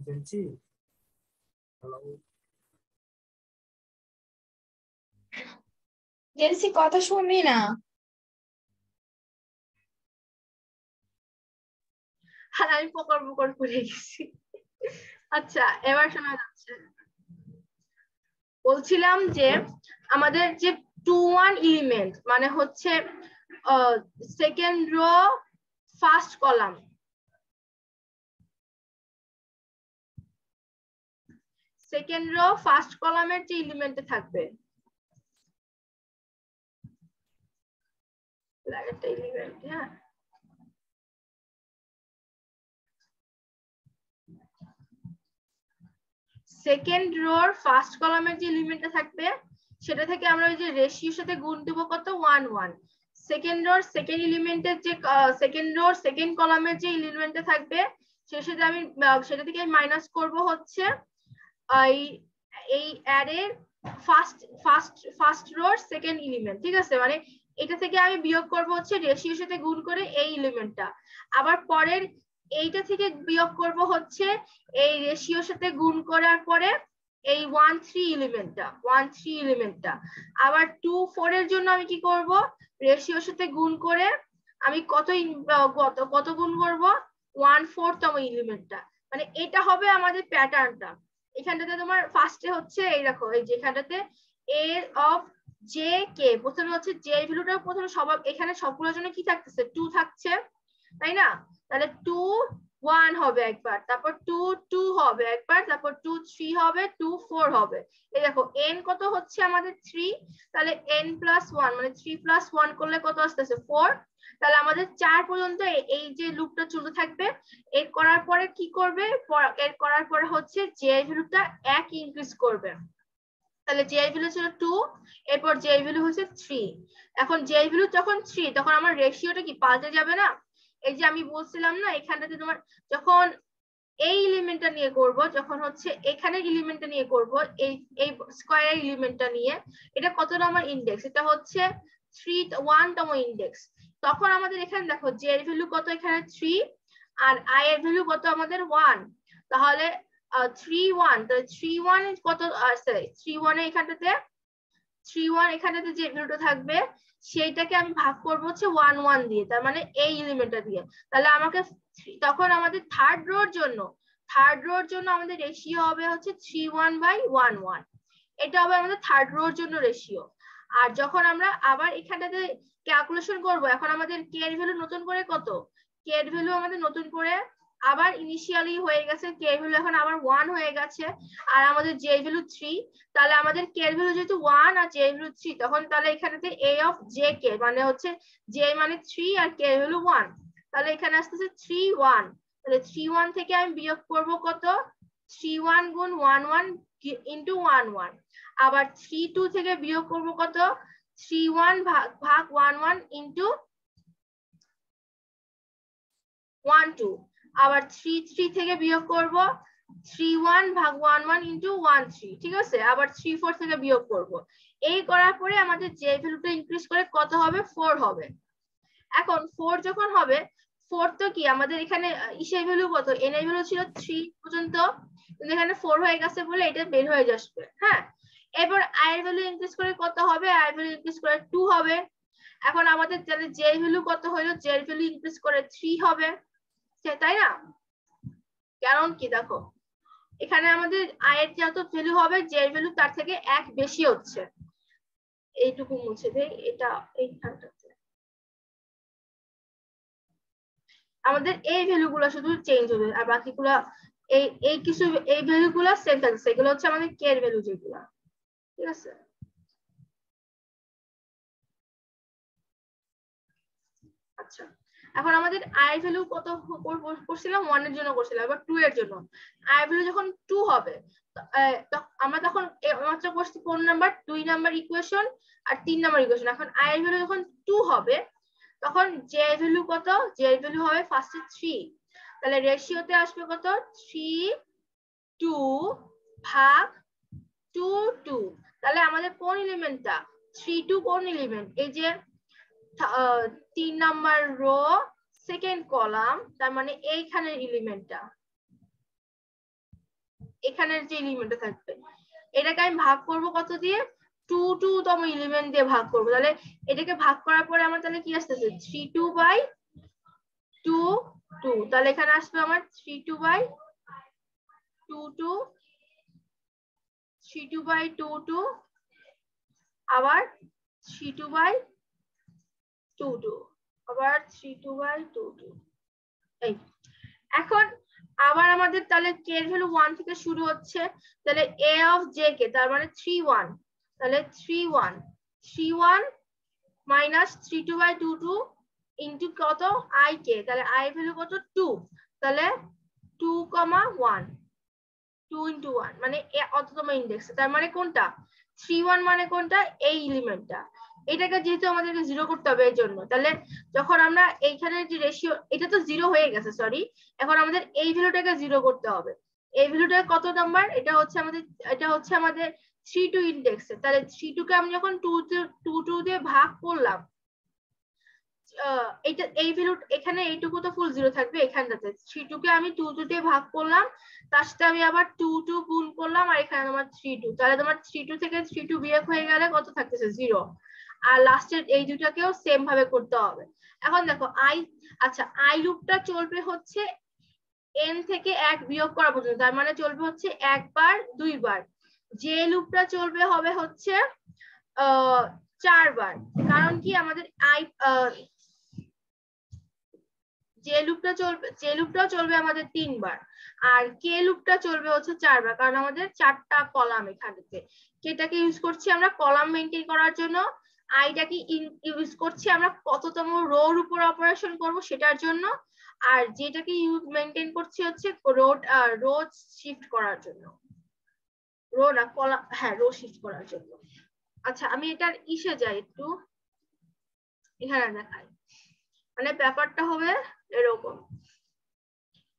Gen Z hello জেন্সি কথা শুনবি না। আর আমি পকর পকর করে গেছি। আচ্ছা এবার শোনা যাচ্ছে। বলছিলাম যে আমাদের যে 2 1 এলিমেন্ট মানে হচ্ছে second rho first column, second rho first কলামের যে এলিমেন্টে থাকবে একটা এলিমেন্ট, হ্যাঁ সেকেন্ড রোর ফার্স্ট কলামের যে এলিমেন্টটা থাকবে সেটা থেকে আমরা ওই যে রেশিওর সাথে গুণ দেব কত 1 1। সেকেন্ড রোর সেকেন্ড এলিমেন্টের যে সেকেন্ড রোর সেকেন্ড কলামের যে এলিমেন্টটা থাকবে সেটা আমি সেটা থেকে মাইনাস করব হচ্ছে এই অ্যারের ফার্স্ট রোর সেকেন্ড এলিমেন্ট, ঠিক আছে? মানে এটা থেকে আমি বিয়োগ করব হচ্ছে রেশিওর সাথে গুণ করে এই এলিমেন্টটা, আবার পরের এইটা থেকে বিয়োগ করব হচ্ছে এই রেশিওর সাথে গুণ করার পরে এই 1 3 এলিমেন্টটা, আবার 2 4 এর জন্য আমি কি করব রেশিওর সাথে গুণ করে আমি কত গুণ করব 1 4 তম এলিমেন্টটা। মানে এটা হবে আমাদের প্যাটার্নটা। এখানটাতে তোমার ফার্স্টে হচ্ছে এই দেখো এই যেখানটাতে a অফ জে কে প্রথমে হচ্ছে জে ভ্যালুটা প্রথমে এখানে সবগুলোর জন্য কি থাকতেছে 2 থাকছে, তাই না? তাহলে 2 1 হবে একবার, তারপর 2 2 হবে একবার, তারপর 2 3 হবে, 2 4 হবে। এই দেখো n কত হচ্ছে আমাদের 3, তাহলে n প্লাস 1 মানে 3 প্লাস 1 করলে কত আসতেছে 4। তাহলে আমাদের 4 পর্যন্ত এই যে লুপটা চলতে থাকবে। এর করার পরে কি করবে, এর করার পরে হচ্ছে জে ভ্যালুটা 1 ইনক্রিজ করবে। তাহলে জে ভ্যালু ছিল 2, এরপর জে ভ্যালু হচ্ছে 3। এখন জে ভ্যালু যখন 3 তখন আমার রেশিওটা কি পাল্টে যাবে না? এই যে আমি বলছিলাম না এখানটাতে তোমার যখন এই এলিমেন্টটা নিয়ে করব, যখন হচ্ছে এখানে এলিমেন্টটা নিয়ে করব এই এই স্কয়ার এলিমেন্টটা নিয়ে, এটা কত নম্বর ইনডেক্স, এটা হচ্ছে 1 তম ইনডেক্স। তখন আমাদের এখানে দেখো জে এর ভ্যালু কত, এখানে 3 আর আই এর ভ্যালু কত আমাদের 1। তাহলে 3 1, তাহলে 3 1 কত, সরি 3 1 এ এখানটাতে 3 1 এখানটাতে যে ভ্যালুটা থাকবে সেইটাকে আমি ভাগ করব হচ্ছে 1 1 দিয়ে, তার মানে এই এলিমেন্টটা দিয়ে। তাহলে আমাকে তখন আমাদের থার্ড রোর জন্য আমাদের রেশিও হবে হচ্ছে 3 1 বাই 1 1। এটা হবে আমাদের থার্ড রোর জন্য রেশিও। আর যখন আমরা আবার এখানটাতে ক্যালকুলেশন করব, এখন আমাদের কে এর ভ্যালু নতুন করে কত, কে এর ভ্যালু আমাদের নতুন করে আবার ইনিশিয়ালি হয়ে গেছে, কে এর ভ্যালু এখন আবার 1 হয়ে গেছে, আর আমাদের জে এর ভ্যালু 3। তাহলে আমাদের কে এর ভ্যালু যেহেতু 1 আর জে এর ভ্যালু 3, তখন তাহলে এখানেতে a অফ জে কে মানে হচ্ছে জে মানে 3 আর কে এর ভ্যালু 1। তাহলে এখানে আসতেছে 3 1। তাহলে 3 1 থেকে আমি বিয়োগ করব কত 3 1 গুণ 1 1 ইনটু 1 1। আবার 3 2 থেকে বিয়োগ করব কত 3 1 ভাগ 1 1 ইনটু 1 2। আবার 3 3 থেকে বিয়োগ করব 3 1 ভাগ 1 1 ইনটু 1 3, ঠিক আছে? আবার 3 4 থেকে বিয়োগ করব। এই করার পরে আমাদের জে ভ্যালুটা ইনক্রিজ করে কত হবে 4 হবে। এখন 4 যখন হবে 4 তো কি আমাদের এখানে ইসের ভ্যালু কত, n এর ভ্যালু ছিল 3 পর্যন্ত, কিন্তু এখানে 4 হয়ে গেছে বলে এটা বের হয়ে যাবে। হ্যাঁ, এবার i এর ভ্যালু ইনক্রিজ করে কত হবে, i এর ভ্যালু ইনক্রিজ করে 2 হবে। এখন আমাদের তাহলে j এর ভ্যালু কত হলো, j এর ভ্যালু ইনক্রিজ করে 3 হবে, তাই না? কারণ কি দেখো এখানে আমাদের i এর যত ভ্যালু হবে j এর ভ্যালু তার থেকে 1 বেশি হচ্ছে। এইটুকু মুছে দেই, এটা এইখানটাতে আমাদের এই ভ্যালুগুলো শুধু চেঞ্জ হবে, আর বাকিগুলো এই কিছু এই ভ্যালুগুলো সেম থাকছে, এগুলো হচ্ছে আমাদের কে এর ভ্যালু যেগুলো, ঠিক আছে? আচ্ছা, এখন আমাদের i এর ভ্যালু কত করছিলাম, 1 এর জন্য করছিলাম, এবার 2 এর জন্য i এর ভ্যালু যখন 2 হবে আমরা তখন মাত্র করছি কোন নাম্বার 2 নাম্বার ইকুয়েশন আর 3 নাম্বার ইকুয়েশন। এখন i এর ভ্যালু যখন 2 হবে তখন j এর ভ্যালু কত, j এর ভ্যালু হবে ফার্স্টে 3, তাহলে রেশিওতে আসবে কত 3 2 ভাগ 2 2। তাহলে আমাদের কোন এলিমেন্টটা 3 2 কোন এলিমেন্ট, এই যে 3 নাম্বার রো সেকেন্ড কলাম, তার মানে এইখানের এলিমেন্টটা। এখানের যে এলিমেন্টটা থাকবে এটাকে আমি ভাগ করব কত দিয়ে 2 তম এলিমেন্ট দিয়ে ভাগ করব। তাহলে এটাকে ভাগ করার পরে আমার তাহলে কি আসতেছে 3/2 তাহলে এখানে আসবে আমার 3/2 আবার 3/2 আবার 3/2 এই এখন আবার আমাদের তাহলে k এর ভ্যালু 1 থেকে শুরু হচ্ছে, তাহলে a অফ j কে তার মানে 31, তাহলে 31 মাইনাস 32/2 ইনটু কত i কে, তাহলে i এর ভ্যালু কত 2, তাহলে 2,1 2 into 1 মানে অততম ইন্ডেক্স, তার মানে কোনটা 31 মানে কোনটা এই এলিমেন্টটা। এটাকে যেহেতু আমাদেরকে জিরো করতে হবে এই জন্য, তাহলে যখন আমরা এইখানে যে রেশিও এটা তো জিরো হয়ে গেছে সরি, এখন আমাদের এই ভ্যালুটাকে জিরো করতে হবে। এই ভ্যালুটা কত নাম্বার, এটা হচ্ছে আমাদের 32 ইন্ডেক্স, তাহলে 32 কে আমি যখন 2 দিয়ে ভাগ করলাম এইটা এই ভ্যালু এখানে এইটুকু তো ফুল জিরো থাকবে এখানটাতে, 32 কে আমি 2 দিয়ে ভাগ করলাম, তার সাথে আমি আবার 2 গুণ করলাম আর এখানে তোমার 32, তাহলে তোমার 32 থেকে 32 বিয়োগ হয়ে গেলে কত থাকতেছে 0, আর লাস্টের এই দুটাকেও সেম ভাবে করতে হবে। এখন দেখো আচ্ছা আই লুপটা চলবে হচ্ছে n থেকে 1 বিয়োগ করা পর্যন্ত, তার মানে চলবে হচ্ছে একবার দুইবার। যে লুপটা চলবে হবে হচ্ছে 4 বার, কারণ কি আমাদের যে লুপটাও চলবে আমাদের 3 বার, আর কে লুপটা চলবে হচ্ছে 4 বার, কারণ আমাদের 4টা কলাম এখানেতে। কেটাকে ইউজ করছি আমরা কলাম মেইনটেইন করার জন্য, আইটাকে ইউজ করছি আমরা কততম রোর উপর অপারেশন করব সেটার জন্য, আর যেটাকে মেইনটেইন করছি হচ্ছে রো শিফট করার জন্য, রো না কলাম, হ্যাঁ রো শিফট করার জন্য। আচ্ছা আমি এটার ইসে যাই একটু, এখানে দেখাই, মানে ব্যাপারটা হবে এরকম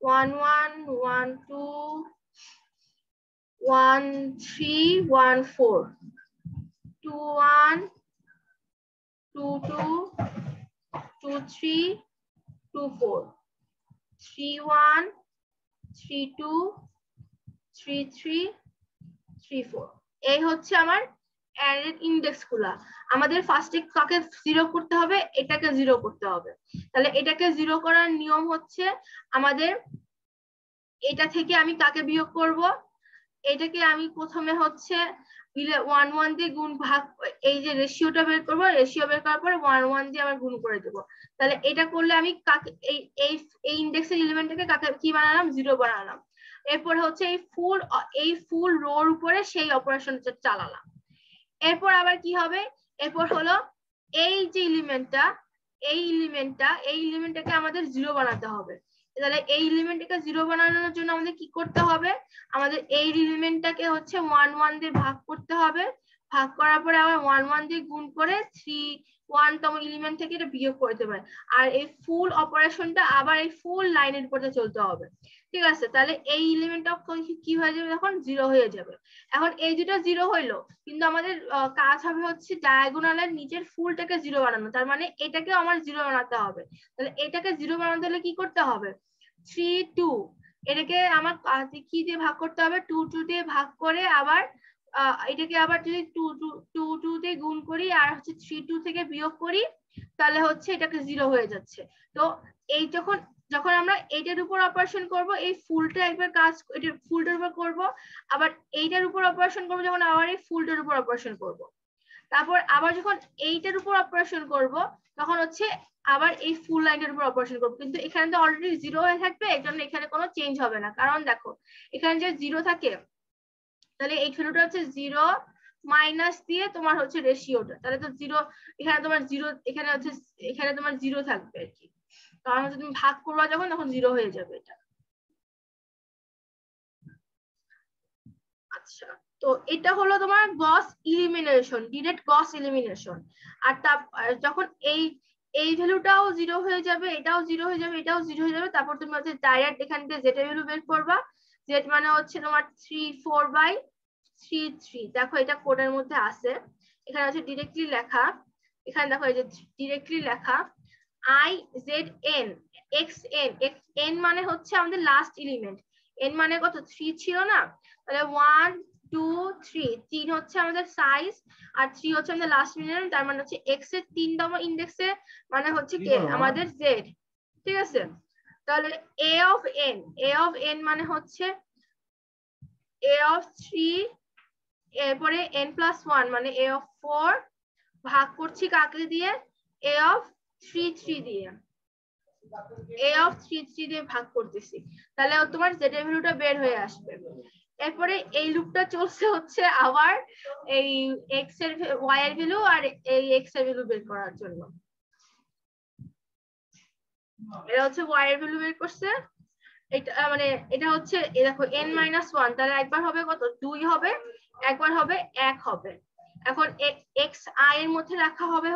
1 1 1 2 1 3 1 4 2 1 2 2 2 3 2 4 3 1 3 2 3 3 3 4, এই হচ্ছে আমার অ্যারের ইন্ডেক্স গুলা। আমাদের ফার্স্টে কাকে জিরো করতে হবে, এটাকে জিরো করতে হবে। তাহলে এটাকে জিরো করার নিয়ম হচ্ছে আমাদের এটা থেকে আমি কাকে বিয়োগ করব, এটাকে আমি প্রথমে হচ্ছে 1 1 দিয়ে গুণ ভাগ, এই যে রেশিওটা বের করবো, রেশিও বের করার পরে 1 1 দিয়ে আবার গুণ করে দেবো। তাহলে এটা করলে আমি কাকে এই ইন্ডেক্সের এলিমেন্টটাকে কাকে কি বানালাম, জিরো বানালাম। এরপর হচ্ছে এই ফুল রোর উপরে সেই অপারেশনটা চালালাম। এরপর আবার কি হবে, এরপর হলো এই যে এলিমেন্টটাকে আমাদের জিরো বানাতে হবে। তাহলে এই এলিমেন্টটাকে জিরো বানানোর জন্য আমাদের কি করতে হবে, আমাদের এই এলিমেন্টটাকে হচ্ছে 1 1 দিয়ে ভাগ করতে হবে, ভাগ করার পরে আবার 1 1 দিয়ে গুণ করে 1 তম এলিমেন্ট থেকে এটা বিয়োগ করতে পারে, আর এই ফুল অপারেশনটা আবার এই ফুল লাইনের উপরে চলতে হবে। ঠিক আছে, তাহলে এই এলিমেন্টটা কি হয়ে যাবে, এখন জিরো হয়ে যাবে। এখন এই দুটো জিরো হইলো, কিন্তু আমাদের কাজ হবে হচ্ছে ডায়াগোনালের নিচের ফুলটাকে জিরো বানানো, তার মানে এটাকে আমার জিরো বানাতে হবে। তাহলে এটাকে জিরো বানাতে হলে কি করতে হবে 3 2, এটাকে আমার কি দিয়ে ভাগ করতে হবে 2 2 দিয়ে ভাগ করে আবার এটাকে আবার যদি 2 2 দিয়ে গুণ করি আর হচ্ছে 3 2 থেকে বিয়োগ করি, তাহলে হচ্ছে এটাকে জিরো হয়ে যাচ্ছে। তো এই যখন আমরা এইটার উপর অপারেশন করব, এই ফুলটা একবার কাজ এটা ফুলটার উপর করব, আবার এইটার উপর অপারেশন করব, যখন আবার এই ফুলটার উপর অপারেশন করব, তারপর আবার যখন এইটার উপর অপারেশন করব তখন হচ্ছে আবার এই ফুল লাইনের উপর অপারেশন করব, কিন্তু এখানে তো অলরেডি জিরো হয়ে থাকবে, এই জন্য এখানে কোনো চেঞ্জ হবে না। কারণ দেখো এখানে যে জিরো থাকে, তাহলে এই ভ্যালুটা হচ্ছে জিরো মাইনাস দিয়ে তোমার হচ্ছে রেশিওটা, তাহলে তো জিরো, এখানে তোমার জিরো, এখানে তোমার জিরো থাকবে আর কি, কারণ হচ্ছে তুমি ভাগ করবা যখন তখন জিরো হয়ে যাবে এটা। আচ্ছা, তো এটা হলো তোমার গস ইলিমিনেশন, ডিরেক্ট গস ইলিমিনেশন। আর যখন এই ভ্যালুটাও জিরো হয়ে যাবে, এটাও জিরো হয়ে যাবে, এটাও জিরো হয়ে যাবে, তারপর তুমি হচ্ছে ডাইরেক্ট এখান থেকে জেড এর ভ্যালু বের করবা। জেড মানে হচ্ছে তোমার 3/4/3 দেখো এটা কোডের মধ্যে আছে, এখানে হচ্ছে ডিরেক্টলি লেখা, এখানে দেখো এই যে ডিরেক্টলি লেখা i z n x n, x n মানে হচ্ছে আমাদের লাস্ট এলিমেন্ট, n মানে কত 3 ছিল না, তাহলে 1 2 3 3 হচ্ছে আমাদের সাইজ আর 3 হচ্ছে আমাদের লাস্ট মিনিমাম, তার মানে হচ্ছে x এর 3তম ইনডেক্সে মানে হচ্ছে কে আমাদের z, ঠিক আছে। তাহলে a of n মানে হচ্ছে a of 3 এরপরে n plus 1 মানে a of 4 ভাগ করছি কাকে দিয়ে, a of 3 দিয়ে, a of 3 দিয়ে ভাগ করতেছি, তাহলে তোমার z এর ভ্যালুটা বের হয়ে আসবে। এরপরে এই লুপটা চলছে হচ্ছে আবার এই x এর y এর ভ্যালু আর এই x এর ভ্যালু বের করার জন্য। এটা হচ্ছে y এর ভ্যালু বের করছে, এটা মানে এটা হচ্ছে দেখো n-1, তাহলে একবার হবে কত 2 হবে, একবার হবে 1 হবে। এখন x i এর মধ্যে রাখা হবে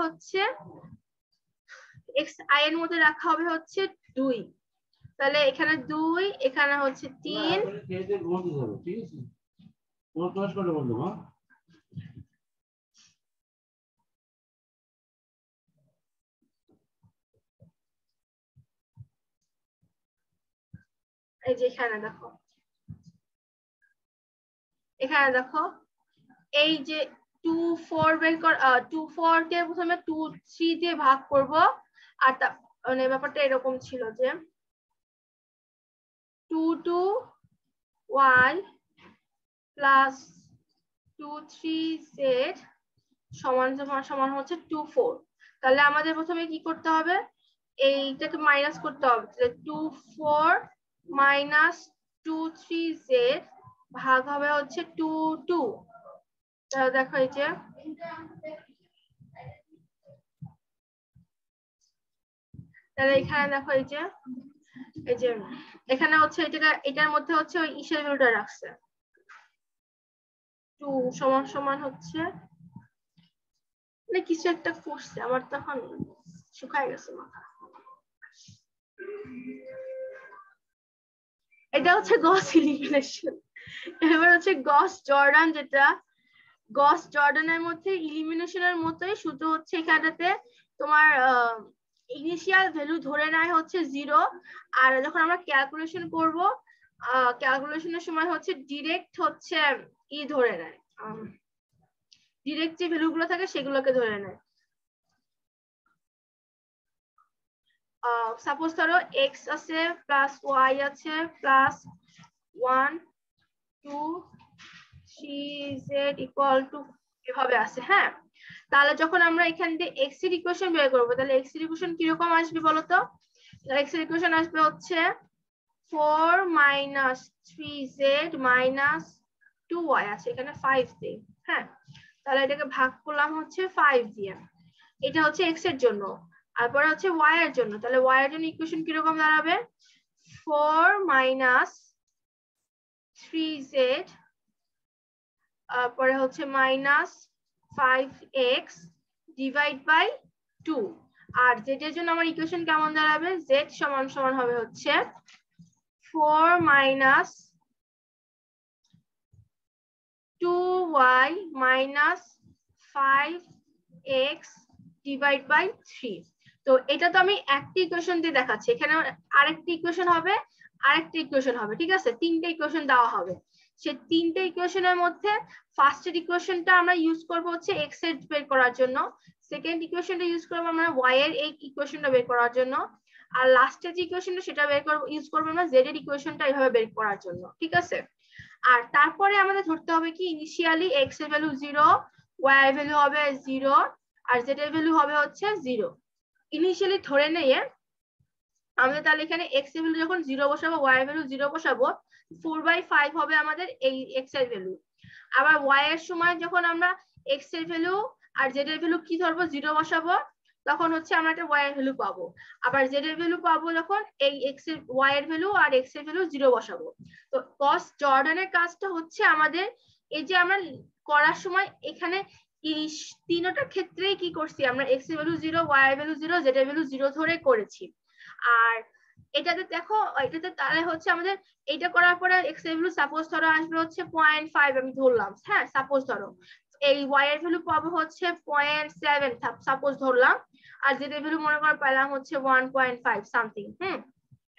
হচ্ছে 2, তাহলে এখানে 2, এখানে হচ্ছে 3, এই যে এখানে দেখো এই যে 2 4 বের কর, 2 4 কে প্রথমে 2 3 দিয়ে ভাগ করব, আর মানে ব্যাপারটা এরকম ছিল যে 2 2 y প্লাস 2 3 z সমান সমান হচ্ছে 2 4। তাহলে আমাদের প্রথমে কি করতে হবে, এইটাকে মাইনাস করতে হবে, তাহলে 2 4 মাইনাস 2 3 z ভাগ হবে হচ্ছে 2 2। তাহলে দেখো এই যে তাহলে এখানে দেখো এই যে এখানে হচ্ছে এটার মধ্যে হচ্ছে ওই ইসের ভ্যালুটা রাখছে 2 সমান সমান হচ্ছে মানে কিছু একটা করছে, আমার তখন শুকায় গেছে মাথা। এটা হচ্ছে গস ইলিমিনেশন। এবার হচ্ছে গস জর্ডান, যেটা গস জর্ডানের মধ্যে ইলিমিনেশনের মতোই, শুধু হচ্ছে এখানটাতে তোমার ইনিশিয়াল ভ্যালু ধরে নেয় হচ্ছে 0, আর যখন আমরা ক্যালকুলেশন করব ক্যালকুলেশনের সময় হচ্ছে ডিরেক্ট হচ্ছে ধরে নেয়, ডিরেক্ট যে ভ্যালুগুলো থাকে সেগুলোকে ধরে নেয়। সাপোজ ধরো x আছে প্লাস y আছে প্লাস 1 2 3 z ইকুয়াল টু এভাবে আছে, হ্যাঁ। তাহলে যখন আমরা এখান দিয়ে x এর ইকুয়েশন বের করব, তাহলে x এর ইকুয়েশন কিরকম আসবে বলতো, x এর ইকুয়েশন আসবে হচ্ছে 4 মাইনাস 3z মাইনাস 2y আছে, এখানে 5 দিই, হ্যাঁ। তাহলে এটাকে ভাগ করলাম হচ্ছে 5 দিয়ে, এটা হচ্ছে x এর জন্য। আর পরে হচ্ছে y এর জন্য, তাহলে y এর জন্য ইকুয়েশন কিরকম দাঁড়াবে 4 মাইনাস 3z পরে হচ্ছে মাইনাস 5x ডিভাইড বাই 2। আর z এর জন্য আমার ইকুয়েশন কেমন দাঁড়াবে, z সমান সমান হবে হচ্ছে 4 minus 2y minus 5x divide by 3। তো এটা তো আমি একটা ইকুয়েশন দিয়ে দেখাচ্ছি, এখানে আরেকটা ইকুয়েশন হবে, ঠিক আছে, তিনটে ইকুয়েশন দেওয়া হবে। সে তিনটে ইকুয়েশনের মধ্যে ফার্স্টের ইকুয়েশনটা আমরা ইউজ করব হচ্ছে x এর বের করার জন্য, সেকেন্ড ইকুয়েশনটা ইউজ করব আমরা y এর এই ইকুয়েশনটা বের করার জন্য, আর লাস্টের যে ইকুয়েশনটা সেটা ইউজ করব আমরা z এর ইকুয়েশনটা এইভাবে বের করার জন্য, ঠিক আছে। আর তারপরে আমাদের ধরতে হবে কি ইনিশিয়ালি x এর ভ্যালু 0, y এর ভ্যালু হবে 0, আর z এর ভ্যালু হবে হচ্ছে 0। ইনিশিয়ালি ধরে নিয়ে আমাদের তাহলে এখানে x এর ভ্যালু যখন 0 বসাবো, y এর ভ্যালু 0 বসাবো, 4/5 হবে আমাদের এই x এর ভ্যালু। আবার y এর সময় যখন আমরা x এর ভ্যালু আর z এর ভ্যালু কি ধরবো 0 বসাবো, তখন হচ্ছে আমরা একটা y এর ভ্যালু পাবো। আবার z এর ভ্যালু পাবো যখন এই x এর y এর ভ্যালু আর x এর ভ্যালু 0 বসাবো। তো গস জর্ডানের কাজটা হচ্ছে আমাদের এই যে আমরা করার সময় এখানে তিনটা ক্ষেত্রেই কি করছি আমরা x এর ভ্যালু 0, y এর ভ্যালু 0, z এর ভ্যালু 0 ধরে করেছি। আর এটাতে দেখো এটাতে তাহলে হচ্ছে আমাদের এইটা করার পরে x এর ভ্যালু সাপোজ ধরো আসবে হচ্ছে 0.5, আমি ধরলাম, হ্যাঁ সাপোজ ধরো এই y এর ভ্যালু পাবো হচ্ছে 0.7 সাপোজ ধরলাম, আর z এর ভ্যালু মনে করো পেলাম হচ্ছে 1.5 সামথিং,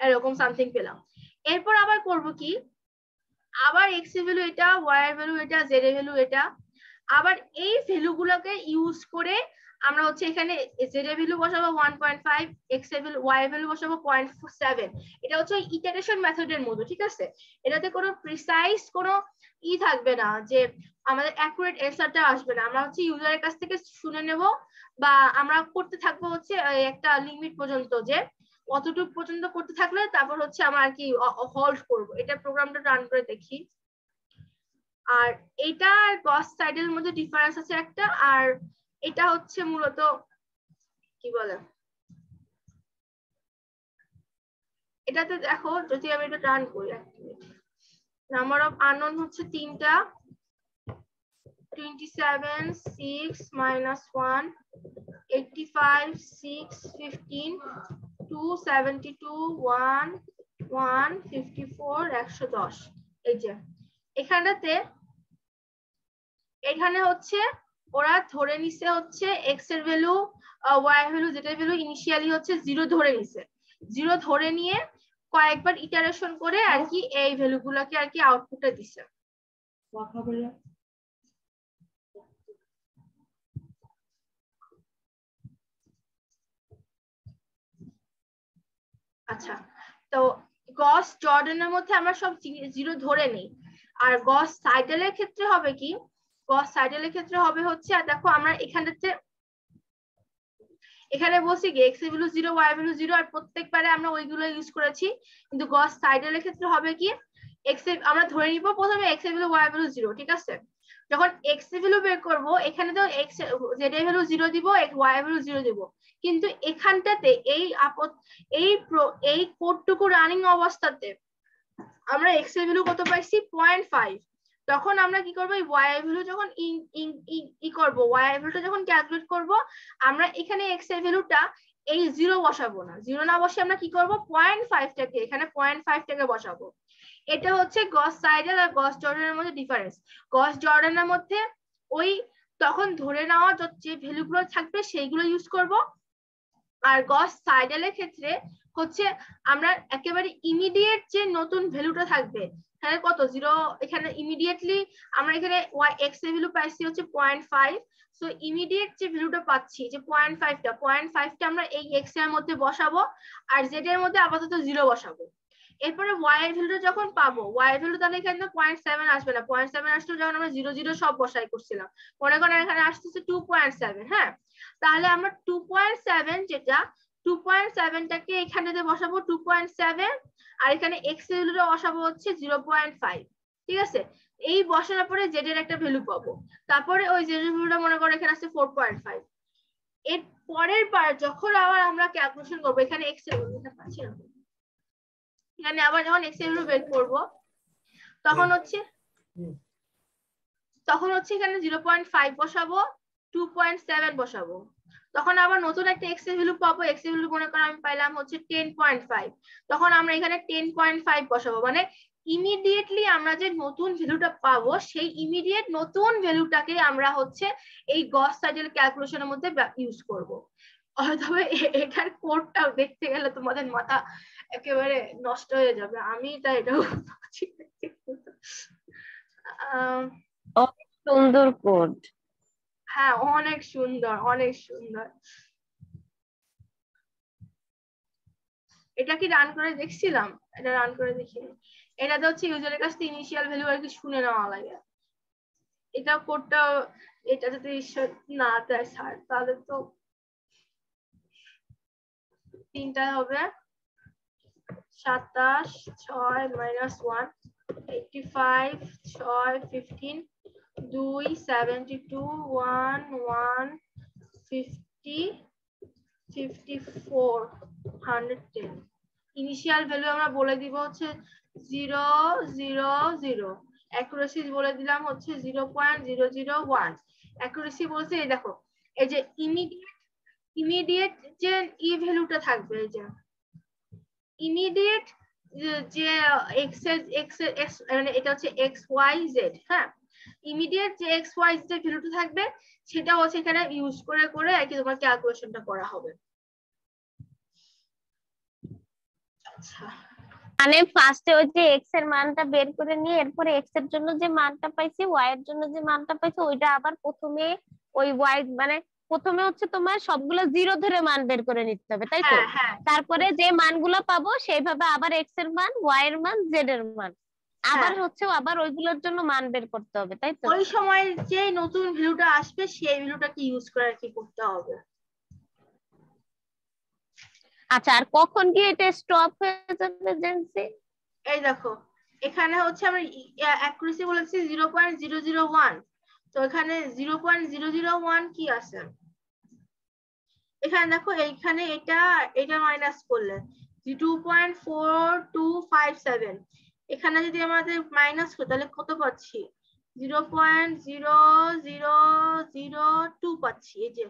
এরকম সামথিং পেলাম। এরপর আবার করব কি আবার x এর ভ্যালু এটা, y এর ভ্যালু এটা, z এর ভ্যালু এটা। আবার এই ভ্যালুগুলোকে ইউজ করে আমরা হচ্ছে এখানে z এর ভ্যালু বসাবো 1.5, x এর ভ্যালু, y এর ভ্যালু বসাবো 0.7। এটা হচ্ছে ইটারেশন মেথডের মতো, ঠিক আছে? এটাতে কোনো প্রিসাইজ কোনো থাকবে না যে আমাদের অ্যাকুরেট অ্যান্সারটা আসবে না, আমরা হচ্ছে ইউজারের কাছ থেকে শুনে নেব বা আমরা করতে থাকবো হচ্ছে একটা লিমিট পর্যন্ত, যে অতটুকু পর্যন্ত করতে থাকলে তারপর হচ্ছে আমরা আর কি হল্ট করব। এটা প্রোগ্রামটা রান করে দেখি। আর এটা আর গস সাইডের মধ্যে ডিফারেন্স আছে একটা, আর এটা হচ্ছে মূলত কি বলে, এটাতে দেখো যদি আমি এটা রান করি, নাম্বার অফ আননোন হচ্ছে 3টা, 27 6 minus 1, 85 6 15, 272 1 1 54 110। এই যে এখানে হচ্ছে ওরা ধরে নিছে হচ্ছে x এর ভ্যালু, y এর ভ্যালু, z এর ভ্যালু ইনিশিয়ালি হচ্ছে 0 ধরে নিছে। 0 ধরে নিয়ে কয়েকবার ইটারেশন করে আর কি এই ভ্যালুগুলোকে আর কি আউটপুটে দিছে। আচ্ছা, তো গস জর্ডানের মধ্যে আমরা সব 0 ধরে নিই। আর গস সাইডেলের ক্ষেত্রে হবে কি, গস সাইডেলের ক্ষেত্রে হবে হচ্ছে, আর দেখো আমরা এখানে বলছি কি x এর ভ্যালু 0, y এর ভ্যালু 0, আর প্রত্যেকবারে আমরা ওইগুলো ইউজ করেছি। কিন্তু গস সাইডেলের ক্ষেত্রে হবে কি, x এর আমরা ধরে নিব প্রথমে x এর ভ্যালু, y এর ভ্যালু 0, ঠিক আছে? যখন x এর ভ্যালু বের করব, এখানে তো x z এর ভ্যালু 0 দিব, y এর ভ্যালু 0 দিব। কিন্তু এখানটাতে এই কোডটুকু রানিং অবস্থাতে আমরা x এর ভ্যালু কত পাইছি 0.5। তখন আমরা কি করব, এই y এর ভ্যালু যখন করব, y এর ভ্যালুটা যখন ক্যালকুলেট করব, আমরা এখানে x এর ভ্যালুটা এই 0 বসাবো না, 0 না বসে আমরা কি করব 0.5 টাকে এখানে 0.5 টাকে বসাবো। এটা হচ্ছে গস সাইডেল আর গস জর্ডানের মধ্যে ডিফারেন্স। গস জর্ডানের মধ্যে ওই তখন ধরে নেওয়া যে ভ্যালুগুলো থাকবে সেইগুলো ইউজ করব। আর গস সাইডেলের ক্ষেত্রে হচ্ছে আমরা একেবারে ইমিডিয়েট যে নতুন ভ্যালুটা থাকবে, এখানে কত 0, এখানে ইমিডিয়েটলি আমরা এখানে x এর ভ্যালু পাইছি হচ্ছে 0.5। সো ইমিডিয়েট যে ভ্যালুটা পাচ্ছি যে 0.5টা আমরা এই x এর মধ্যে বসাবো, আর z এর মধ্যে আপাতত 0 বসাবো। এরপরে y এর ভ্যালুটা যখন পাবো, y এর ভ্যালু তাহলে এখানে 0.7 আসবে না, 0.7 আসলে যখন আমরা 0 0 সব বসাই করছিলাম, মনে করেন এখানে আসতেছে 2.7। হ্যাঁ, তাহলে আমরা 2.7 যেটা 2.7টাকে এখানে বসাবো 2.7, আর এখানে x এর ভ্যালুটা বসাবো হচ্ছে 0.5, ঠিক আছে? এই বসানোর পরে z এর একটা ভ্যালু পাবো, তারপরে ওই z এর ভ্যালুটা মনে করো এখানে আছে 4.5। এর পরের বার যখন আবার আমরা ক্যালকুলেশন করবো, এখানে x এর ভ্যালুটা পাচ্ছি না, এখানে আবার যখন x এর ভ্যালু বের করব, তখন হচ্ছে এখানে 0.5 বসাবো, 2.7 বসাবো, তখন আবার নতুন একটা x এর ভ্যালু পাবো। x এর ভ্যালু মনে করো আমি পাইলাম হচ্ছে 10.5, তখন আমরা এখানে 10.5 বসাবো। মানে ইমিডিয়েটলি আমরা যে নতুন ভ্যালুটা পাবো, সেই ইমিডিয়েট নতুন ভ্যালুটাকে আমরা হচ্ছে এই গস সাইডেল ক্যালকুলেশনের মধ্যে ইউজ করব। তবে এটার কোডটা দেখতে গেলে তোমাদের মাথা একেবারে নষ্ট হয়ে যাবে, আমি তাই এটাও অনেক সুন্দর কোড। হ্যাঁ, অনেক সুন্দর, অনেক সুন্দর। এটা কি রান করে দেখছিলাম, এটা রান করে দেখি। এটাতে হচ্ছে ইউজারের কাছ থেকে ইনিশিয়াল ভ্যালু আর কি শুনে নেওয়া লাগে। এটা কোডটা এটা যদি না দেয় স্যার, তাহলে তো 3টা হবে 27 6 -1, 85 6 15, 2 72 1 1 50 54 110। ইনিশিয়াল ভ্যালু আমরা বলে দিব হচ্ছে 0 0 0, অ্যাকুরেসি বলে দিলাম হচ্ছে 0.001। অ্যাকুরেসি বলতে এই দেখো, এই যে ইমিডিয়েট যে ভ্যালুটা থাকবে, এই যে ইমিডিয়েট যে x মানে এটা হচ্ছে xyz। হ্যাঁ, ইমিডিয়েট যে xyz এর ভ্যালুটা থাকবে, সেটা হচ্ছে এখানে ইউজ করে আর কি তোমার ক্যালকুলেশনটা করা হবে। আচ্ছা, মানে ফার্স্টে ওই যে এক্স এর মানটা বের করে নিয়ে এরপরে এক্স এর জন্য যে মানটা পাইছি ওয়াই এর জন্য যে মানটা পাইছি ওইটা আবার প্রথমে ওই ওয়াই মানে প্রথমে হচ্ছে তোমার সবগুলো জিরো ধরে মান বের করে নিতে হবে, তাই তো? হ্যাঁ হ্যাঁ তারপরে যে মানগুলো পাবো সেইভাবে আবার এক্স এর মান, ওয়াই এর মান, জেড এর মান আবার হ্যাঁ, হচ্ছে আবার ওইগুলোর জন্য মান বের করতে হবে, তাই তো? ওই সময় যে নতুন ভ্যালুটা আসবে সেই ভ্যালুটাকে ইউজ করে আর কি করতে হবে। আচ্ছা, আর কখন গিয়ে এটা স্টপ হয়ে যাবে জেন্সি? এই দেখো এখানে হচ্ছে আমরা অ্যাকুরেসি বলেছি 0.001, তো এখানে 0.001 কি আছে এখানে দেখো, এইখানে এটা মাইনাস করলে 2.4257, এখানে যদি আমাদের মাইনাস করি তাহলে কত পাচ্ছি 0.0002 পাচ্ছি। এই যে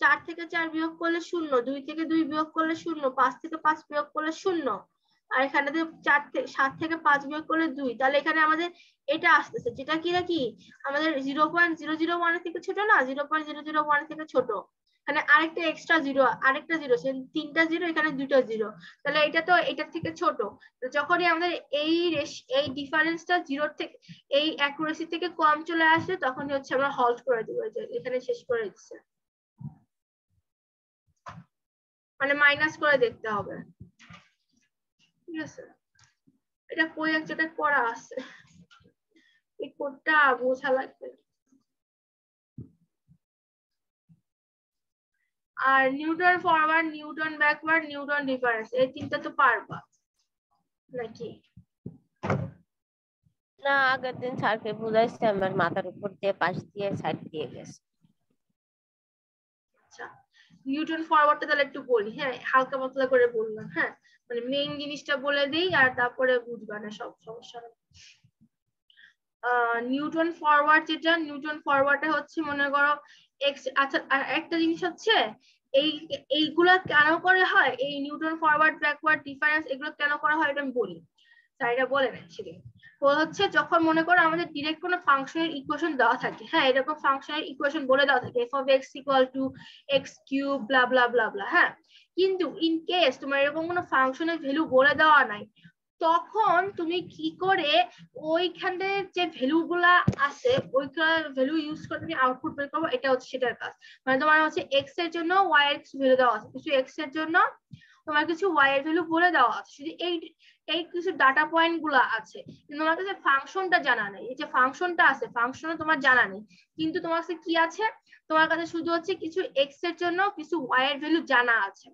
4 থেকে 4 বিয়োগ করলে 0, 2 থেকে 2 বিয়োগ করলে 0, 5 থেকে 5 বিয়োগ করলে 0, আর এখানে 7 থেকে 5 বিয়োগ করলে 2, তাহলে এখানে আমাদের এটা আসতেছে যেটা কি নাকি আমাদের 0.001 থেকে ছোট না, 0.001 থেকে ছোট। এখানে আরেকটা এক্সট্রা জিরো, আরেকটা জিরো, তিনটা জিরো, এখানে দুটো জিরো, তাহলে এটা তো এটার থেকে ছোট। তো যখনই আমাদের এই ডিফারেন্সটা জিরোর থেকে এই অ্যাকুরেসি থেকে কম চলে আসে তখনই হচ্ছে আমরা হল্ট করে দিব, এখানে শেষ করে দিচ্ছে, মানে মাইনাস করে দেখতে হবে। ঠিক আছে, এটা কই এক জায়গায় করা আছে, এই কোডটা বোঝা লাগবে। আর Newton forward, Newton backward, Newton difference, এই তিনটা তো পারবা নাকি? না, আগের দিন স্যারকে বুঝাইছে, আমার মাথার উপর দিয়ে পাশ দিয়ে সাইড দিয়ে গেছে। আচ্ছা, নিউটন ফরওয়ার্ডটা তাহলে একটু বলি, হ্যাঁ হালকা পাতলা করে বললাম, হ্যাঁ মানে মেইন জিনিসটা বলে দিই আর তারপরে বুঝবা না, সব সমস্যা নেই। নিউটন ফরওয়ার্ড যেটা, নিউটন ফরওয়ার্ডে হচ্ছে মনে করো এক্স, আচ্ছা আর একটা জিনিস হচ্ছে এইগুলা কেন করে হয়, এই নিউটন ফরওয়ার্ড ব্যাকওয়ার্ড ডিফারেন্স এগুলো কেন করা হয় এটা আমি বলি, স্যার এটা বলে না সেদিন। তো হচ্ছে যখন মনে করো আমাদের ডিরেক্ট কোনো ফাংশনের ইকুয়েশন দেওয়া থাকে, হ্যাঁ এরকম ফাংশনের ইকুয়েশন বলে দেওয়া থাকে f of x equal to x cube bla bla bla bla, হ্যাঁ কিন্তু ইন কেস তোমার এরকম কোনো ফাংশনের ভ্যালু বলে দেওয়া নাই, তখন তুমি কি করে ওইখানে যে ভ্যালু গুলা আছে ওইগুলা ভ্যালু ইউজ করে তুমি আউটপুট বের করবো, এটা হচ্ছে সেটার কাজ। মানে তোমার হচ্ছে x এর জন্য y এর কিছু ভ্যালু দেওয়া আছে, কিছু x এর জন্য তোমার কিছু y এর ভ্যালু বলে দেওয়া আছে, শুধু এই কিছু ডাটা পয়েন্ট গুলা আছে, কিন্তু তোমার কাছে ফাংশনটা জানা নেই। এই যে ফাংশনটা আছে, ফাংশনও তোমার জানা নেই, কিন্তু তোমার কাছে কি আছে, তোমার কাছে শুধু হচ্ছে কিছু x এর জন্য কিছু y এর ভ্যালু জানা আছে।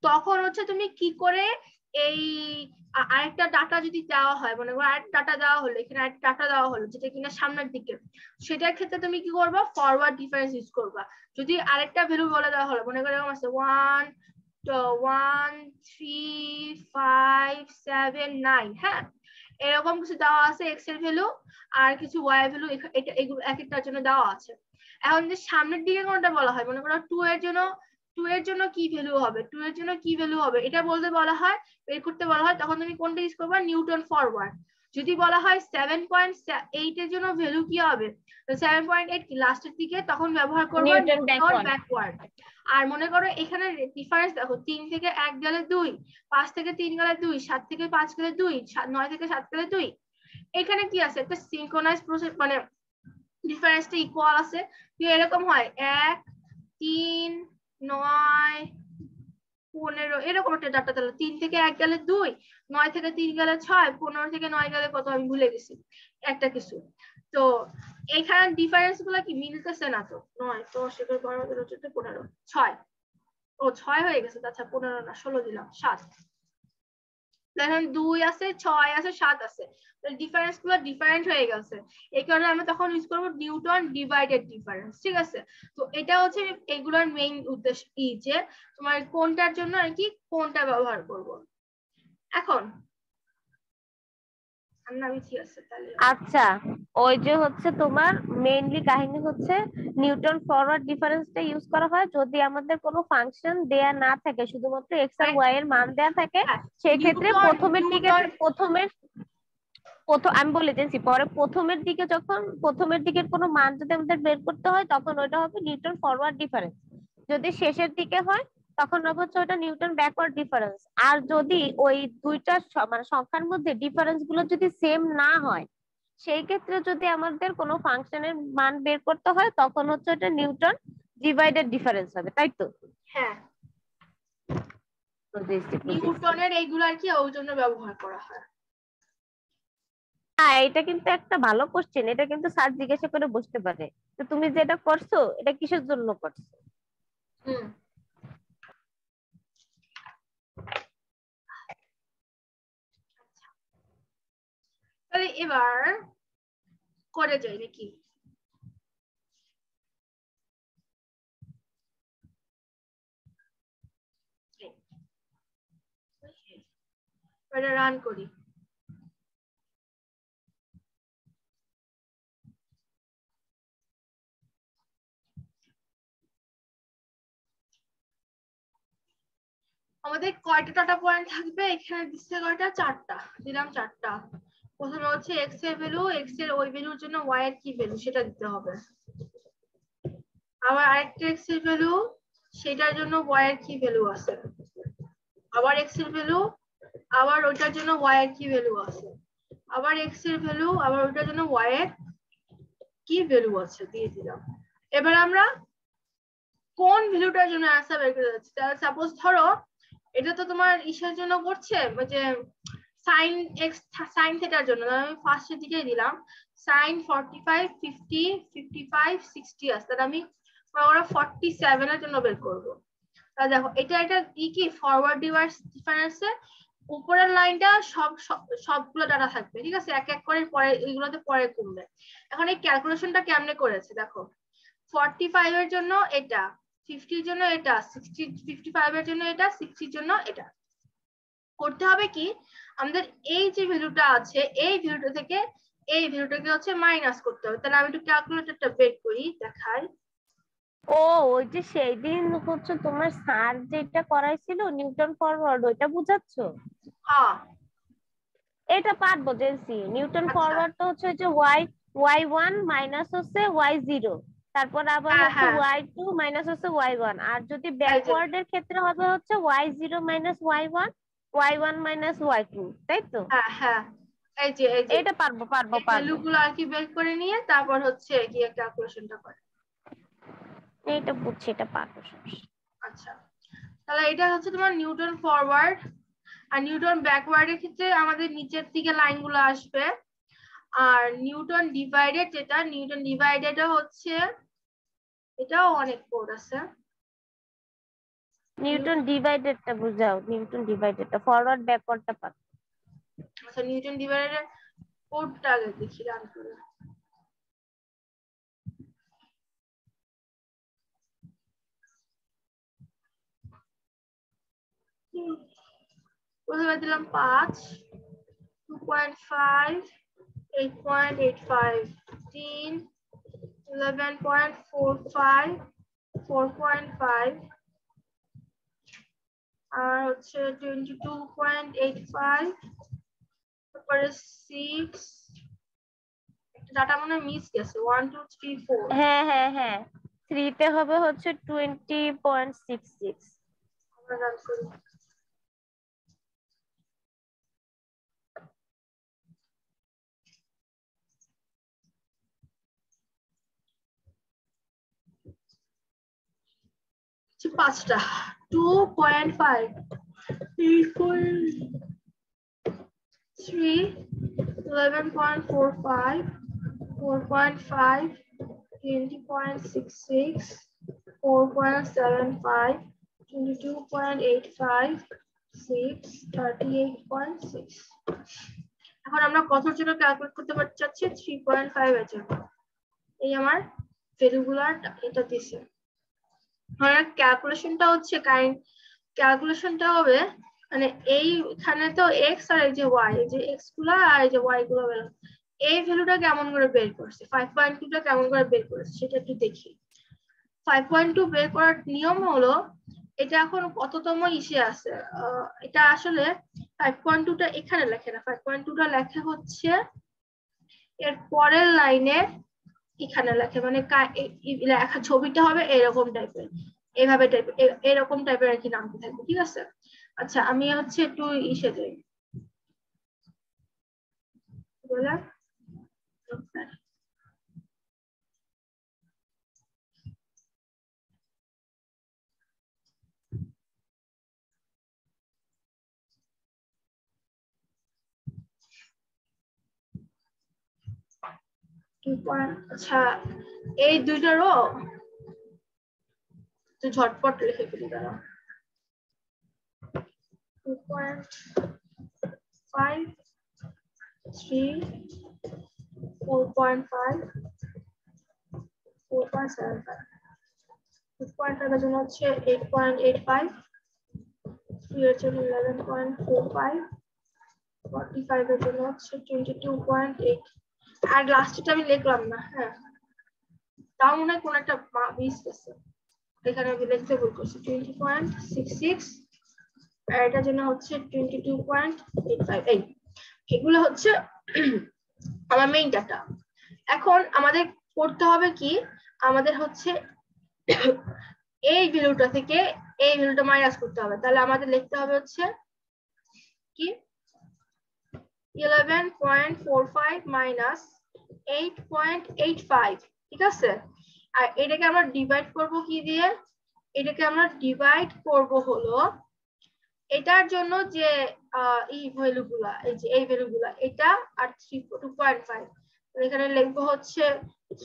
তখন হচ্ছে তুমি কি করে এই আরেকটা ডাটা যদি দেওয়া হয়, মনে করো আরেকটা ডাটা দেওয়া হলো, এখানে আরেকটা ডাটা দেওয়া হলো যেটা কিনা সামনের দিকে, সেটার ক্ষেত্রে তুমি কি করবা, ফরওয়ার্ড ডিফারেন্স ইউজ করবা। যদি আরেকটা ভ্যালু বলে দেওয়া হলো, মনে করো এরকম আছে 1 3 5 7 9, হ্যাঁ এরকম কিছু দেওয়া আছে এক্স এর ভ্যালু আর কিছু ওয়াই এর ভ্যালু, এটা এগুলো এক একটার জন্য দেওয়া আছে। এখন যে সামনের দিকে কোনটা বলা হয়, মনে করো 2 এর জন্য কি ভ্যালু হবে, 2 এর জন্য কি ভ্যালু হবে এটা বলতে বলা হয়, বের করতে বলা হয়, তখন তুমি কোনটা ইউজ করবা, নিউটন ফরওয়ার্ড। যদি বলা হয় 7.8 এর জন্য ভ্যালু কি হবে, 7.8 কি লাস্টের দিকে, তখন ব্যবহার করবো নিউটন নিউটন ব্যাকওয়ার্ড। ব্যাকওয়ার্ড। আর মনে করো এখানে ডিফারেন্স দেখো, 3 থেকে 1 গেলে 2, 5 থেকে 3 গেলে 2, 7 থেকে 5 গেলে 2, 9 থেকে 7 গেলে 2, এখানে কি আছে একটা সিনক্রোনাইজ প্রসেস, মানে ডিফারেন্সটা ইকুয়াল আছে। এরকম হয় 1 3 9 15 এরকম একটা ডাটা, তাহলে 3 থেকে 1 গেলে 2, 9 থেকে 3 গেলে 6, 15 থেকে 9 গেলে কত আমি ভুলে গেছি একটা কিছু। তো এখানে ডিফারেন্স গুলা কি মিলতেছে না, তো 9 10 11 12 13 14 15 6, ও 6 হয়ে গেছে, আচ্ছা 15 না 16 দিলাম 7, এখন 2 আছে 6 আছে 7 আছে, ডিফারেন্স গুলো ডিফারেন্ট হয়ে গেছে, এই কারণে আমরা তখন ইউজ করবো নিউটন ডিভাইডেড ডিফারেন্স। ঠিক আছে, তো এটা হচ্ছে এগুলোর মেইন উদ্দেশ্য, যে তোমার কোনটার জন্য আর কি কোনটা ব্যবহার করব। এখন আমি ঠিক আছে তাহলে, আচ্ছা, ওই যে হচ্ছে তোমার মেইনলি কাহিনী হচ্ছে নিউটন ফরওয়ার্ড ডিফারেন্সটা ইউজ করা হয় যদি আমাদের কোনো ফাংশন দেয়া না থাকে, শুধুমাত্র এক্স আর ওয়াই এর মান দেয়া থাকে, সেই ক্ষেত্রে প্রথমের আমি বলে দিয়েছি, পরে প্রথমের দিকের কোনো মান যদি আমাদের বের করতে হয় তখন ওইটা হবে নিউটন ফরওয়ার্ড ডিফারেন্স। যদি শেষের দিকে হয় তখন হবে হচ্ছে ওটা নিউটন ব্যাকওয়ার্ড ডিফারেন্স। আর যদি ওই দুইটা মানে সংখ্যার মধ্যে ডিফারেন্স গুলো যদি সেম না হয়, সেই ক্ষেত্রে যদি আমাদের কোনো ফাংশনের মান বের করতে হয় তখন হচ্ছে ওটা নিউটন ডিভাইডেড ডিফারেন্স হবে, তাই তো? হ্যাঁ, বুঝেছি, বুঝেছি। নিউটনের এইগুলো আর কি ওই জন্য ব্যবহার করা হয়। হ্যাঁ, এটা কিন্তু একটা ভালো কোশ্চেন, এটা কিন্তু স্যার জিজ্ঞাসা করে বসতে পারে তো তুমি যেটা করছো এটা কিসের জন্য করছো। হুম, তাহলে এবার করে যাই নাকি? এটা রান করি। আমাদের কয়টা ডাটা পয়েন্ট থাকবে এখানে? দিচ্ছে কয়টা? 4টা। দিলাম 4টা। প্রথমে হচ্ছে এক্স এর ভ্যালু, এক্স এর ওই ভ্যালুর জন্য ওয়াই এর কি ভ্যালু সেটা দিতে হবে। আবার আরেকটা এক্স এর ভ্যালু, সেটার জন্য ওয়াই এর কি ভ্যালু আছে। আবার এক্স এর ভ্যালু, আবার ওইটার জন্য ওয়াই এর কি ভ্যালু আছে। আবার এক্স এর ভ্যালু, আবার ওইটার জন্য ওয়াই এর কি ভ্যালু আছে দিয়ে দিলাম। এবার আমরা কোন ভ্যালুটার জন্য অ্যান্সার বের করে যাচ্ছি। তাহলে সাপোজ ধরো এটা তো তোমার ইসের জন্য করছে, যে সাইন এক্স সাইন থিটার জন্য। আমি ফার্স্টের দিকেই দিলাম সাইন 45 50 55 60 আছে, তাহলে আমি ওরা 47 এর জন্য বের করবো। তাহলে দেখো এটা কি ফরওয়ার্ড ডিফারেন্সে উপরের লাইনটা সবগুলো ডাটা থাকবে, ঠিক আছে, এক এক করে পরে এগুলোতে পরে কমবে। এখন এই ক্যালকুলেশনটা কেমনে করেছে দেখো, 45 এর জন্য এটা, 50 এর জন্য এটা, 55 এর জন্য এটা, 60 এর জন্য এটা। করতে হবে কি, আমাদের এই যে ভ্যালুটা আছে এই ভ্যালুটা থেকে এই ভ্যালুটাকে হচ্ছে মাইনাস করতে হবে। তাহলে আমি একটু ক্যালকুলেটরটা বের করি, দেখাই। ও, ওই যে সেই দিন হচ্ছে তোমার স্যার যেটা করাইছিল নিউটন ফরওয়ার্ড, ওইটা বুঝাচ্ছো? হ্যাঁ, এটা পারবো জেন্সি। নিউটন আচ্ছা, ফরওয়ার্ড তো হচ্ছে যে y1 মাইনাস হচ্ছে y0, তারপর আবার হ্যাঁ হচ্ছে হ্যাঁ, y2 মাইনাস হচ্ছে y1, আর যদি এই যে ব্যাকওয়ার্ড এর ক্ষেত্রে হবে হচ্ছে y0 minus y1, y1 minus y2, তাই তো? হ্যাঁ হ্যাঁ, এই যে এটা পারবো পারবো এই পারবো, ভ্যালুগুলো আর কি বের করে নিয়ে তারপর হচ্ছে গিয়ে ক্যালকুলেশনটা করে। এটা বুঝছি, এটা পারবো সমস্যা। আচ্ছা, তাহলে এটা হচ্ছে তোমার নিউটন ফরওয়ার্ড। আর নিউটন ব্যাকওয়ার্ড এর ক্ষেত্রে আমাদের নিচের দিকে লাইনগুলো আসবে। আর নিউটন ডিভাইডেড, যেটা নিউটন ডিভাইডেড হচ্ছে এটাও অনেক কোড আছে। নিউটন ডিভাইডেডটা বুঝাও, নিউটন ডিভাইডেডটা ফরওয়ার্ড ব্যাকওয়ার্ডটা পারবো। আচ্ছা, নিউটন ডিভাইডেড কোডটা আগে দেখি রান করে। প্রথমে দিলাম 5, 2.5, 8.85, 3, 11.45, 4.5, আর হচ্ছে 22.85, তারপরে 6, ডাটা মনে মিস গেছে, 1 2 3 4। হ্যাঁ হ্যাঁ হ্যাঁ, 3 তে হবে হচ্ছে 20.66। আমরা রান করি। পাঁচটা 2.5, 8.3, 11.45, 4.5, 20.66, 4.75, 22.85, 6, 38.6। এখন আমরা কতর জন্য ক্যালকুলেট করতে চাচ্ছি? 3.5 এর জন্য। এই আমার ভ্যালুগুলার এটা দিছে। ক্যালকুলেশনটা হচ্ছে ক্যালকুলেশনটা হবে মানে এইখানে তো এক্স আর এই যে ওয়াই, এই যে এক্স গুলা আর এই যে ওয়াই গুলো, এই ভ্যালুটা কেমন করে বের করছে, 5.2 টা কেমন করে বের করেছে সেটা একটু দেখি। 5.2 বের করার নিয়ম হলো, এটা এখন কততম ইসে আছে, এটা আসলে 5.2 টা এখানে লেখে না, 5.2 টা লেখা হচ্ছে এর পরের লাইনে এখানে লেখে, মানে লেখা ছবিটা হবে এরকম টাইপের। এইভাবে টাইপ এরকম টাইপের আর কি নামতে থাকবে, ঠিক আছে। আচ্ছা আমি হচ্ছে একটু ইসে যাই বলে 2 আচ্ছা এই দুইটারও তো ঝটপট লিখে ফেলি দাঁড়া 2.5 3 4.5 4.75 2.5 এর জন্য হচ্ছে 8.85 3 এর জন্য 11.45 45 এর জন্য হচ্ছে 22.8 আর লাস্টটা আমি লিখলাম না, হ্যাঁ তাও মনে হয় কোন একটা মিস আছে, এখানে আমি লিখতে ভুল করছি 20.66 আর এটার জন্য হচ্ছে 22.85 এগুলো হচ্ছে আমার মেইন ডাটা। এখন আমাদের করতে হবে কি, আমাদের হচ্ছে এই ভ্যালুটা থেকে এই ভ্যালুটা মাইনাস করতে হবে, তাহলে আমাদের লিখতে হবে হচ্ছে কি 11.45 মাইনাস 8.85, ঠিক আছে। আর এটাকে আমরা ডিভাইড করব কি দিয়ে, এটাকে আমরা ডিভাইড করব হলো এটার জন্য যে এই ভ্যালুগুলা, এই যে এই ভ্যালুগুলা এটা আর 2.5, এখানে লিখবো হচ্ছে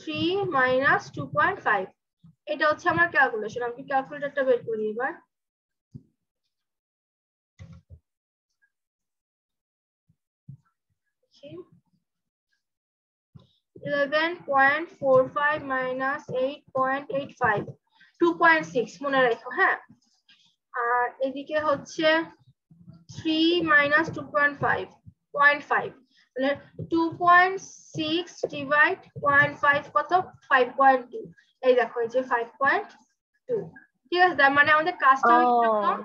3 মাইনাস 2.5, এটা হচ্ছে আমার ক্যালকুলেশন। আমি ক্যালকুলেটরটা বের করি এবার। Okay. 11.45 minus 8.85 2.6 মনে রাখো, হ্যাঁ। আর এদিকে হচ্ছে 3 minus 2.5 0.5, তাহলে 2.6 ডিভাইড 0.5 কত 5.2, এই দেখো এই যে 5.2, ঠিক আছে। তার মানে আমাদের কাজটা কিরকম,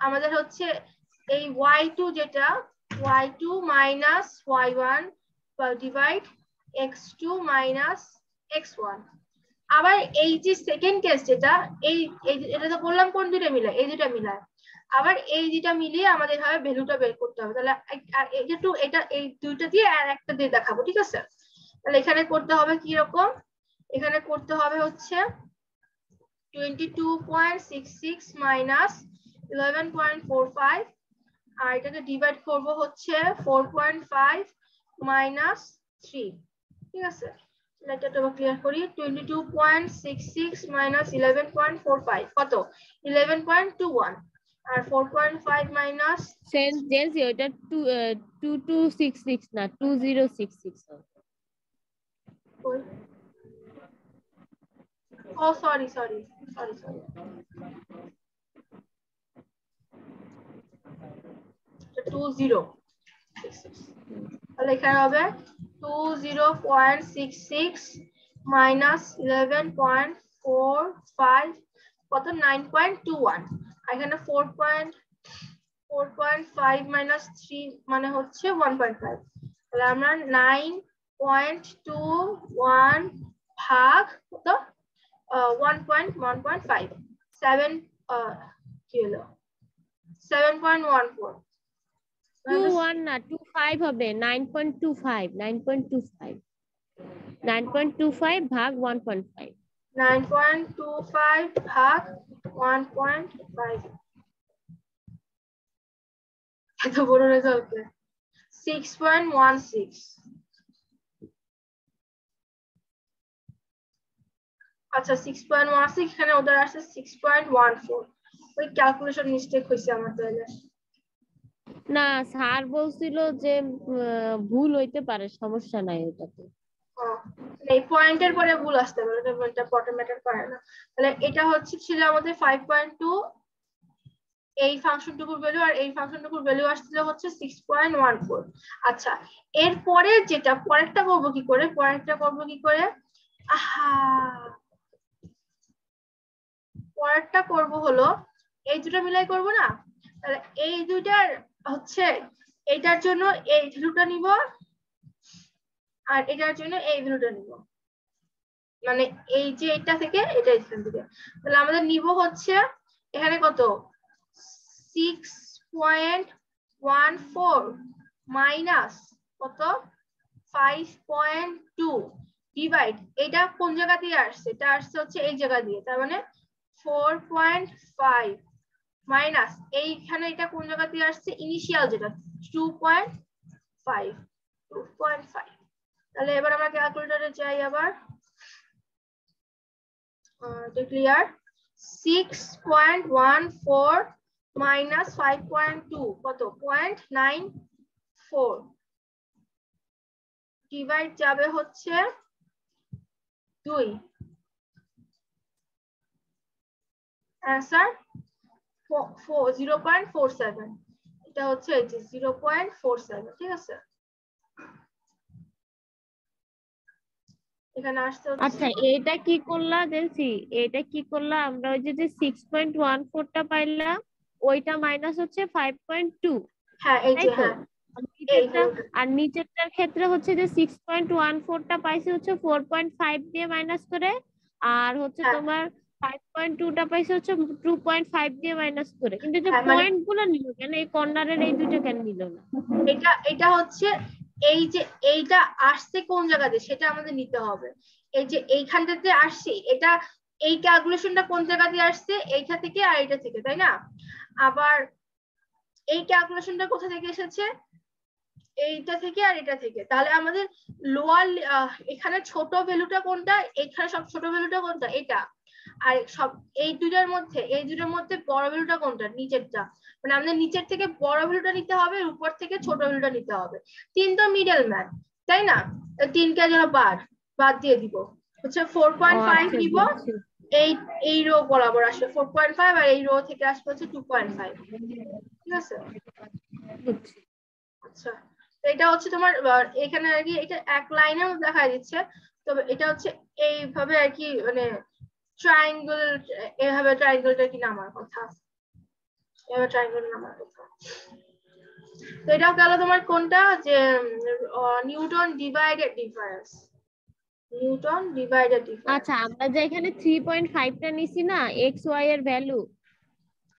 আমাদের হচ্ছে এই y2 যেটা y2 minus y1 divide x2 minus x1। আবার এই যে সেকেন্ড কেস যেটা এই এটা তো বললাম কোন দুটো মিলায়, এই দুটো মিলায়, আবার এই দুটো মিলিয়ে আমাদের হবে ভ্যালুটা বের করতে হবে। তাহলে এটা এই দুইটা দিয়ে আর একটা দিয়ে দেখাবো, ঠিক আছে। তাহলে এখানে করতে হবে কি রকম, এখানে করতে হবে হচ্ছে 22.66 মাইনাস 11.45 আর এটাকে ডিভাইড করব হচ্ছে 4.5 মাইনাস 3, ঠিক আছে। এটা তো ক্লিয়ার করি 22.66 মাইনাস 11.45 কত 11.21 আর 4.5 মাইনাস সেন্স জেন্স এটা 2266 না 2066 ও সরি 20, তাহলে এখানে হবে 20.66 মাইনাস 11.45 কত 9.21 এখানে 4.5 মাইনাস 3 মানে হচ্ছে 1.5, তাহলে আমরা 9.21 ভাগ কত 1.5 7 কি হলো 7.14 21 না 25 হবে 9.25 ভাগ 1.5 9.25 ভাগ 1.5 এত বড় রেজাল্ট 6.16। আচ্ছা 6.16 এখানে ওদের আসছে 6.14, ওই ক্যালকুলেশন মিস্টেক হয়েছে আমার তাহলে। না স্যার বলছিল যে ভুল হইতে পারে, সমস্যা নাই ওটাতে। এই পয়েন্টের পরে ভুল আসতে পারে, এটা বটম ম্যাটার করে না। তাহলে এটা হচ্ছে ছিল আমাদের 5.2 এই ফাংশনটুকুর ভ্যালু, আর এই ফাংশনটুকুর ভ্যালু আসছিল হচ্ছে 6.14। আচ্ছা এরপরে যেটা পরেরটা করব কি করে, পরেরটা করব হলো এই দুটো মিলাই করব না, তাহলে এই দুইটার হচ্ছে এইটার জন্য এই ভ্যালুটা নিব আর এটার জন্য এই ভ্যালুটা নিব, মানে এই যে এটা থেকে এটা এখান থেকে, তাহলে আমাদের নিব হচ্ছে এখানে কত 6.14 মাইনাস কত 5.2 ডিভাইড, এটা কোন জায়গা দিয়ে আসছে, এটা আসছে হচ্ছে এই জায়গা দিয়ে, তার মানে 4.5 মাইনাস এইখানে এটা কোন জায়গা দিয়ে আসছে ইনিশিয়াল যেটা 2.5 2.5। তাহলে এবার আমরা ক্যালকুলেটরে যাই আবার, এটা ক্লিয়ার। 6.14 মাইনাস 5.2 কত 0.94 ডিভাইড যাবে হচ্ছে 2, অ্যান্সার 0.47, এটা হচ্ছে এই যে 0.47, ঠিক আছে। এখানে আসতে হচ্ছে আচ্ছা এটা কি করলা দেখছি, এটা কি করলা আমরা ওই যে 6.14 টা পাইলাম, ওইটা মাইনাস হচ্ছে 5.2, হ্যাঁ এই তাই যে তো? হ্যাঁ আর এই নিচেরটা, আর নিচেরটার ক্ষেত্রে হচ্ছে যে 6.14 টা পাইছে হচ্ছে 4.5 দিয়ে মাইনাস করে, আর হচ্ছে হ্যাঁ তোমার 5.2 টা পাইছে হচ্ছে 2.5 দিয়ে মাইনাস করে। কিন্তু যে হ্যাঁ, মানে পয়েন্ট গুলো নিল কেন, এই কর্নারের এই দুটো কেন নিল না? এটা হচ্ছে এই যে এইটা আসছে কোন জায়গাতে সেটা আমাদের নিতে হবে। এই যে এইখানটাতে আসছে, এটা এই ক্যালকুলেশনটা কোন জায়গা দিয়ে আসছে, এইটা থেকে আর এটা থেকে, তাই না? আবার এই ক্যালকুলেশনটা কোথা থেকে এসেছে, এইটা থেকে আর এটা থেকে। তাহলে আমাদের লোয়ার এখানে ছোট ভ্যালুটা কোনটা, এখানে সব ছোট ভ্যালুটা কোনটা, এটা। আর সব এই দুটার মধ্যে বড় ভ্যালুটা কোনটা, নিচেরটা। মানে আমাদের নিচের থেকে বড় ভ্যালুটা নিতে হবে, উপর থেকে ছোট ভ্যালুটা নিতে হবে। 3 তো মিডল ম্যান, তাই না? 3 কে যেন বাদ দিয়ে দিব, হচ্ছে 4.5 আচ্ছা দিব। বুঝছি। এই রো বরাবর আসবে 4.5, আর এই রো থেকে আসবে হচ্ছে 2.5, ঠিক আছে। বুঝছি। আচ্ছা, তো এটা হচ্ছে তোমার এখানে আর কি এটা এক লাইনেও দেখা দিচ্ছে, তবে এটা হচ্ছে এইভাবে আর কি, মানে ট্রায়াঙ্গেল, এভাবে ট্রায়াঙ্গেলটা কি নামার কথা, এভাবে ট্রায়াঙ্গেল নামার কথা। তো এটাও গেল তোমার কোনটা, যে Newton divided difference, Newton divided difference. আচ্ছা আমরা যে এখানে 3.5 টা নিছি না এক্স ওয়াই এর ভ্যালু,